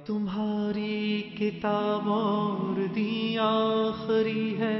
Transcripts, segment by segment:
تمہاری کتاب اور دی آخری ہے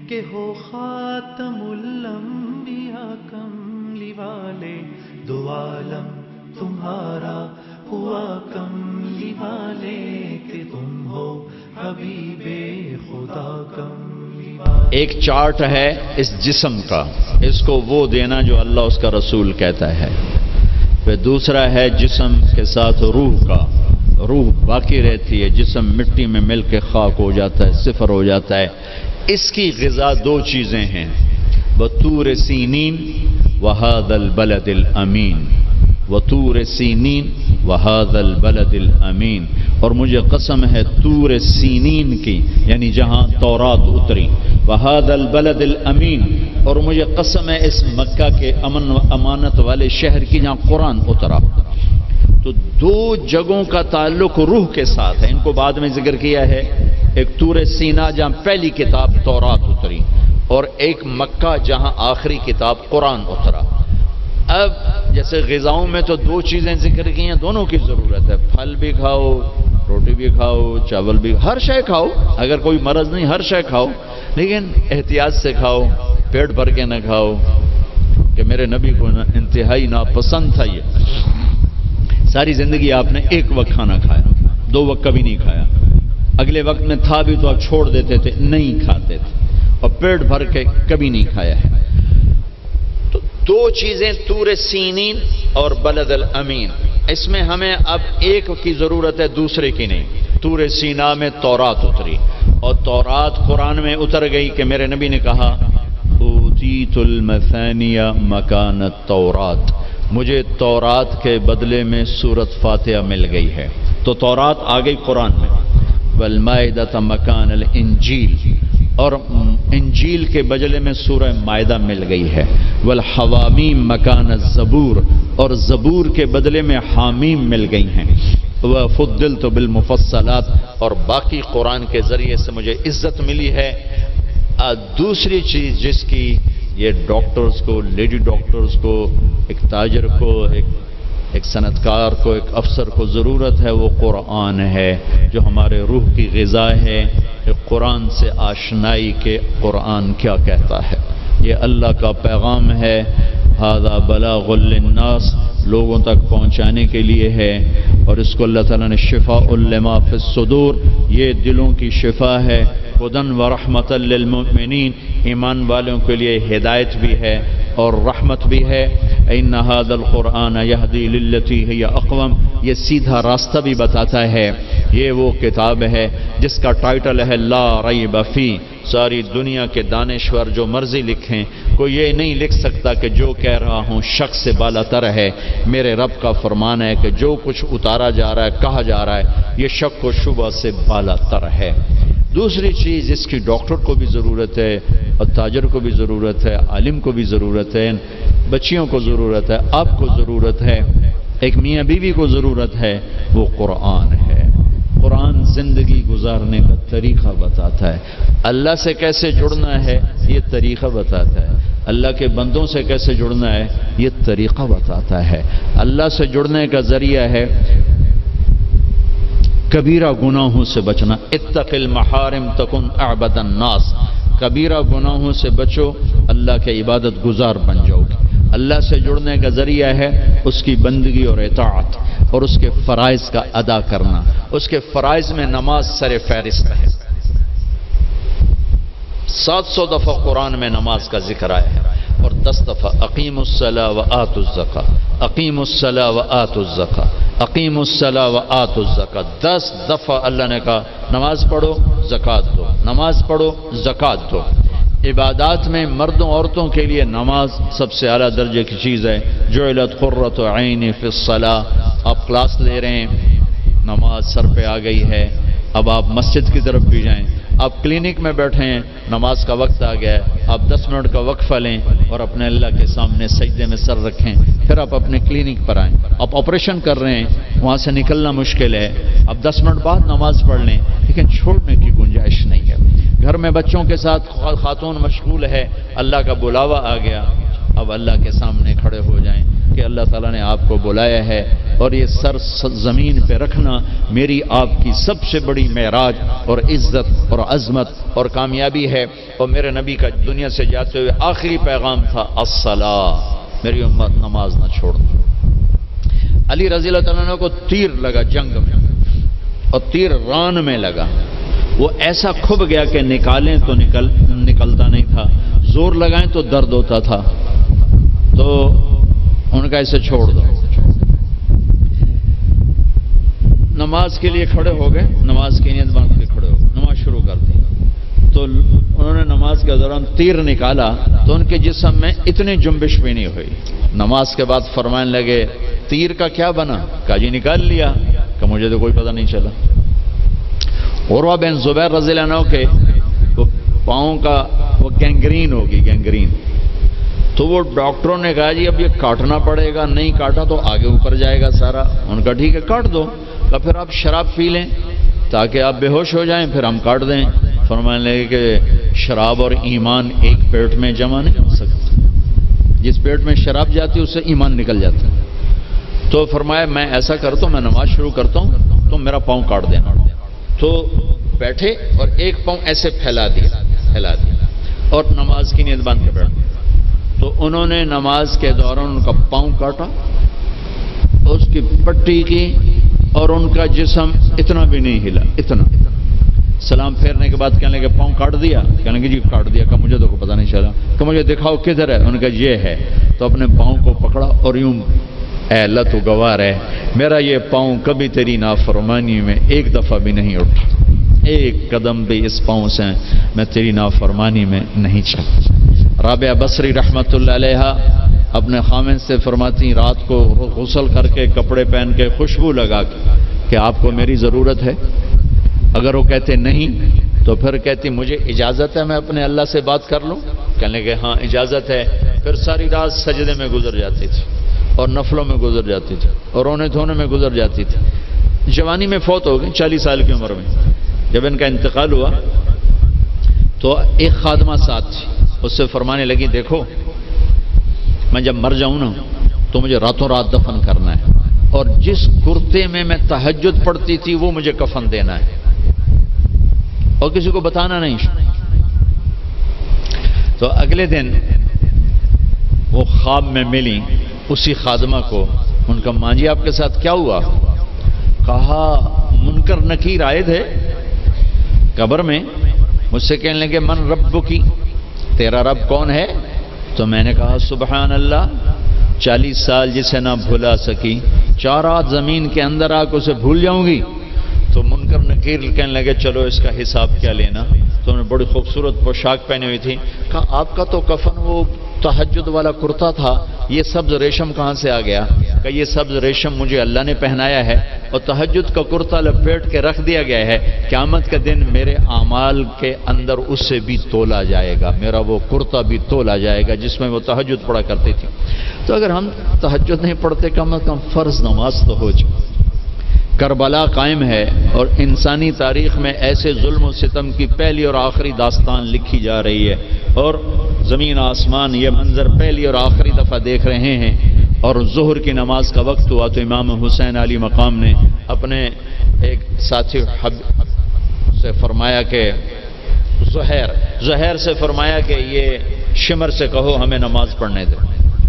کہ ہو خاتم الانبیاء کملی والے، دو عالم تمہارا ہوا کملی والے کہ تم ہو حبیب خدا کملی والے۔ ایک چارٹ ہے اس جسم کا، اس کو وہ دینا جو اللہ اس کا رسول کہتا ہے۔ پھر دوسرا ہے جسم کے ساتھ روح کا، روح باقی رہتی ہے، جسم مٹی میں مل کے خاک ہو جاتا ہے، صفر ہو جاتا ہے۔ اس کی غذا دو چیزیں ہیں، وطور سینین وہذا البلد الامین، وطور سینین وہذا البلد الامین۔ اور مجھے قسم ہے طور سینین کی، یعنی جہاں تورات اتری، وہذا البلد الامین، اور مجھے قسم ہے اس مکہ کے امن و امانت والے شہر کی جہاں قرآن اترا۔ تو دو جگہوں کا تعلق روح کے ساتھ ہے، ان کو بعد میں ذکر کیا ہے۔ ایک طور سینا جہاں پہلی کتاب تورات اتری، اور ایک مکہ جہاں آخری کتاب قرآن اترا۔ اب جیسے غذاؤں میں تو دو چیزیں ذکر کی ہیں، دونوں کی ضرورت ہے، پھل بھی کھاؤ، روٹی بھی کھاؤ، چاول بھی، ہر شے کھاؤ، اگر کوئی مرض نہیں ہر شے کھاؤ، لیکن احتیاط سے کھاؤ، پیٹ بھر کے نہ کھاؤ، کہ میرے نبی کو انتہائی ناپسند تھا یہ۔ ساری زندگی آپ نے ایک وقت کھانا کھایا، دو وقت کبھی نہیں کھایا، اگلے وقت میں تھا بھی تو آپ چھوڑ دیتے تھے، نہیں کھاتے تھے، اور پیٹ بھر کے کبھی نہیں کھایا ہے۔ تو دو چیزیں طور سینین اور بلد الامین، اس میں ہمیں اب ایک کی ضرورت ہے، دوسرے کی نہیں۔ طور سینا میں تورات اتری، اور تورات قرآن میں اتر گئی کہ میرے نبی نے کہا اوتیت المثانی مکان التورات، مجھے تورات کے بدلے میں سورۃ فاتحہ مل گئی ہے۔ تو تورات آ گئی قرآن میں، والمائدۃ مکان الانجیل، اور انجیل کے بدلے میں سورہ مائدہ مل گئی ہے، والحوامیم مکان الزبور، اور زبور کے بدلے میں حامیم مل گئی ہیں، وفضلت بالمفصلات، اور باقی قرآن کے ذریعے سے مجھے عزت ملی ہے۔ دوسری چیز جس کی یہ ڈاکٹرز کو، لیڈی ڈاکٹرز کو، ایک تاجر کو، ایک صنعتکار کو، ایک افسر کو ضرورت ہے، وہ قرآن ہے جو ہمارے روح کی غذا ہے۔ قرآن سے آشنائی کے قرآن کیا کہتا ہے، یہ اللہ کا پیغام ہے، ھذا بلاغ للناس، لوگوں تک پہنچانے کے لیے ہے، اور اس کو اللہ تعالیٰ نے شفاء لما فی الصدور، یہ دلوں کی شفا ہے، ہدی ورحمۃ للمؤمنین، ایمان والوں کے لیے ہدایت بھی ہے اور رحمت بھی ہے۔ ان ھذا القرآن یہدی للتی ہی اقوم، یہ سیدھا راستہ بھی بتاتا ہے۔ یہ وہ کتاب ہے جس کا ٹائٹل ہے لا ریب فی، ساری دنیا کے دانشور جو مرضی لکھیں، کوئی یہ نہیں لکھ سکتا کہ جو کہہ رہا ہوں شک سے بالا تر ہے۔ میرے رب کا فرمان ہے کہ جو کچھ اتارا جا رہا ہے، کہا جا رہا ہے، یہ شک و شبہ سے بالا تر ہے۔ دوسری چیز جس کی ڈاکٹر کو بھی ضرورت ہے، اور تاجر کو بھی ضرورت ہے، عالم کو بھی ضرورت ہے، بچیوں کو ضرورت ہے، آپ کو ضرورت ہے، ایک میاں بیوی کو ضرورت ہے، وہ قرآن ہے۔ قرآن زندگی گزارنے کا طریقہ بتاتا ہے، اللہ سے کیسے جڑنا ہے یہ طریقہ بتاتا ہے، اللہ کے بندوں سے کیسے جڑنا ہے یہ طریقہ بتاتا ہے۔ اللہ سے جڑنے کا ذریعہ ہے کبیرہ گناہوں سے بچنا، اتق المحارم تکن اعبد الناس، کبیرہ گناہوں سے بچو، اللہ کے عبادت گزار بن جاؤ گے۔ اللہ سے جڑنے کا ذریعہ ہے اس کی بندگی اور اطاعت، اور اس کے فرائض کا ادا کرنا۔ اس کے فرائض میں نماز سر فہرست ہے، 700 دفعہ قرآن میں نماز کا ذکر آیا ہے، اور 10 دفعہ اقیموا الصلاۃ وآتوا الزکاۃ، اقیموا الصلاۃ وآتوا الزکاۃ، اقیموا الصلاۃ وآتوا الزکاۃ، 10 دفعہ اللہ نے کہا نماز پڑھو زکوٰۃ دو، نماز پڑھو زکوٰۃ دو۔ عبادات میں مردوں عورتوں کے لیے نماز سب سے اعلیٰ درجے کی چیز ہے۔ جعلت قرۃ عینی فی الصلاۃ، آپ کلاس لے رہے ہیں، نماز سر پہ آ گئی ہے، اب آپ مسجد کی طرف بھی جائیں، آپ کلینک میں بیٹھے ہیں، نماز کا وقت آ گیا ہے، آپ 10 منٹ کا وقفہ لیں اور اپنے اللہ کے سامنے سجدے میں سر رکھیں، پھر آپ اپنے کلینک پر آئیں۔ آپ آپریشن کر رہے ہیں، وہاں سے نکلنا مشکل ہے، آپ 10 منٹ بعد نماز پڑھ لیں، لیکن چھوڑنے کی گنجائش نہیں ہے۔ گھر میں بچوں کے ساتھ خاتون مشغول ہے، اللہ کا بلاوا آ گیا، اب اللہ کے سامنے کھڑے ہو جائیں کہ اللہ تعالیٰ نے آپ کو بلایا ہے اور یہ سر زمین پہ رکھنا میری آپ کی سب سے بڑی معراج اور عزت اور عظمت اور کامیابی ہے۔ اور میرے نبی کا دنیا سے جاتے ہوئے آخری پیغام تھا الصلاۃ، میری امت نماز نہ چھوڑنا۔ علی رضی اللہ تعالیٰ عنہ کو تیر لگا جنگ میں، اور تیر ران میں لگا، وہ ایسا کھب گیا کہ نکالیں تو نکلتا نہیں تھا، زور لگائیں تو درد ہوتا تھا، تو ان کا اسے چھوڑ دو۔ نماز کے لیے کھڑے ہو گئے، نماز کی نیت باندھ کے کھڑے ہو گئے، نماز شروع کر دی، تو انہوں نے نماز کے دوران تیر نکالا تو ان کے جسم میں اتنی جنبش بھی نہیں ہوئی۔ نماز کے بعد فرمانے لگے تیر کا کیا بنا؟ کہا جی نکال لیا، کہ مجھے تو کوئی پتہ نہیں چلا۔ عروہ بن زبیر رضی اللہ عنہ کے پاؤں کا وہ گینگرین ہوگی، گینگرین، تو وہ ڈاکٹروں نے کہا جی اب یہ کاٹنا پڑے گا، نہیں کاٹا تو آگے اوپر جائے گا سارا۔ ان کا ٹھیک ہے کاٹ دو، کہ پھر آپ شراب پی لیں تاکہ آپ بے ہوش ہو جائیں، پھر ہم کاٹ دیں۔ فرمانے لگے کہ شراب اور ایمان ایک پیٹ میں جمع نہیں ہو سکتے، جس پیٹ میں شراب جاتی ہے اس سے ایمان نکل جاتا ہے۔ تو فرمایا میں ایسا کرتا ہوں، میں نماز شروع کرتا ہوں، تم میرا پاؤں کاٹ دینا۔ تو بیٹھے اور ایک پاؤں ایسے پھیلا دیا اور نماز کی نیت باندھ کے بیٹھ گئے۔ تو انہوں نے نماز کے دوران ان کا پاؤں کاٹا، اس کی پٹی کی، اور ان کا جسم اتنا بھی نہیں ہلا، اتنا۔ سلام پھیرنے کے بعد کہنے لگے پاؤں کاٹ دیا؟ کہنے لگے جی کاٹ دیا۔ کہ مجھے تو کوئی پتہ نہیں چلا، کہ مجھے دکھاؤ کدھر ہے؟ ان کا یہ ہے۔ تو اپنے پاؤں کو پکڑا اور یوں، اے اللہ تو گواہ ہے میرا یہ پاؤں کبھی تیری نافرمانی میں ایک دفعہ بھی نہیں اٹھا، ایک قدم بھی اس پاؤں سے میں تیری نافرمانی میں نہیں چلا۔ رابعہ بصری رحمۃ اللہ علیہا اپنے خامن سے فرماتی رات کو غسل کر کے کپڑے پہن کے خوشبو لگا کے کہ آپ کو میری ضرورت ہے؟ اگر وہ کہتے نہیں تو پھر کہتی مجھے اجازت ہے میں اپنے اللہ سے بات کر لوں؟ کہنے کہ ہاں اجازت ہے۔ پھر ساری رات سجدے میں گزر جاتی تھی اور نفلوں میں گزر جاتی تھی اور رونے دھونے میں گزر جاتی تھی۔ جوانی میں فوت ہو گئی، 40 سال کی عمر میں۔ جب ان کا انتقال ہوا تو ایک خادمہ ساتھ تھی، اس سے فرمانے لگی دیکھو میں جب مر جاؤں نا تو مجھے راتوں رات دفن کرنا ہے، اور جس کرتے میں میں تہجد پڑھتی تھی وہ مجھے کفن دینا ہے، اور کسی کو بتانا نہیں۔ تو اگلے دن وہ خواب میں ملی اسی خادمہ کو، ان کا ماں جی آپ کے ساتھ کیا ہوا؟ کہا منکر نکیر آئے تھے قبر میں، مجھ سے کہنے لگے من رب کی، تیرا رب کون ہے؟ تو میں نے کہا سبحان اللہ، 40 سال جسے نہ بھلا سکی، 4 رات زمین کے اندر آ کے اسے بھول جاؤں گی؟ تو منکر نکیر کہنے لگے چلو اس کا حساب کیا لینا۔ تو انہوں نے بڑی خوبصورت پوشاک پہنی ہوئی تھی، کہا آپ کا تو کفن وہ تہجد والا کرتا تھا، یہ سبز ریشم کہاں سے آ گیا؟ کہ یہ سبز ریشم مجھے اللہ نے پہنایا ہے، اور تہجد کا کرتا لپیٹ کے رکھ دیا گیا ہے، قیامت کے دن میرے اعمال کے اندر اس سے بھی تولا جائے گا، میرا وہ کرتا بھی تولا جائے گا جس میں وہ تہجد پڑھا کرتی تھی۔ تو اگر ہم تہجد نہیں پڑھتے کم از کم فرض نماز تو ہو جائے۔ کربلا قائم ہے اور انسانی تاریخ میں ایسے ظلم و ستم کی پہلی اور آخری داستان لکھی جا رہی ہے، اور زمین آسمان یہ منظر پہلی اور آخری دفعہ دیکھ رہے ہیں۔ اور ظہر کی نماز کا وقت ہوا تو امام حسین علی مقام نے اپنے ایک ساتھی سے فرمایا کہ زہیر سے فرمایا کہ یہ شمر سے کہو ہمیں نماز پڑھنے دے،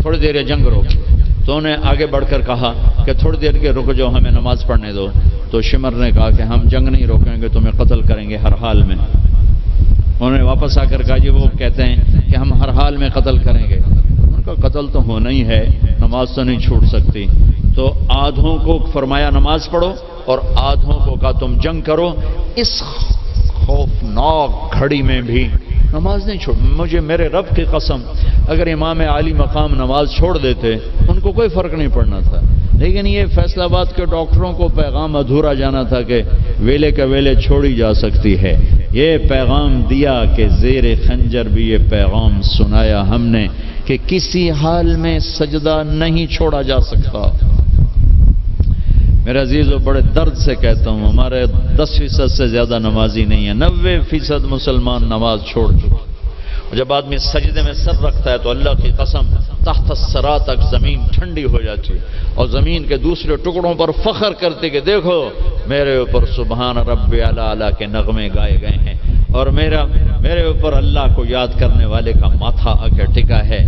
تھوڑی دیر جنگ روکی۔ تو انہیں آگے بڑھ کر کہا کہ تھوڑی دیر کے رک جاؤ ہمیں نماز پڑھنے دو۔ تو شمر نے کہا کہ ہم جنگ نہیں روکیں گے، تمہیں قتل کریں گے ہر حال میں۔ انہوں نے واپس آ کر کہا جی وہ کہتے ہیں کہ ہم ہر حال میں قتل کریں گے۔ ان کا قتل تو ہونا ہی ہے، نماز تو نہیں چھوٹ سکتی۔ تو آدھوں کو فرمایا نماز پڑھو اور آدھوں کو کہا تم جنگ کرو۔ اس خوفناک گھڑی میں بھی نماز نہیں چھوڑ، مجھے میرے رب کی قسم اگر امام عالی مقام نماز چھوڑ دیتے ان کو کوئی فرق نہیں پڑنا تھا، لیکن یہ فیصل آباد کے ڈاکٹروں کو پیغام ادھورا جانا تھا کہ ویلے کا ویلے چھوڑی جا سکتی ہے۔ یہ پیغام دیا کہ زیر خنجر بھی یہ پیغام سنایا ہم نے کہ کسی حال میں سجدہ نہیں چھوڑا جا سکتا۔ میرے عزیزو بڑے درد سے کہتا ہوں ہمارے 10% سے زیادہ نمازی نہیں ہیں، 90% مسلمان نماز چھوڑ چکے، جب آدمی سجدے میں سر رکھتا ہے تو اللہ کی قسم تحت الثری تک زمین ٹھنڈی ہو جاتی اور زمین کے دوسرے ٹکڑوں پر فخر کرتے کہ دیکھو میرے اوپر سبحان ربی اعلیٰ کے نغمے گائے گئے ہیں اور میرے اوپر اللہ کو یاد کرنے والے کا ماتھا آ کے ٹکا ہے۔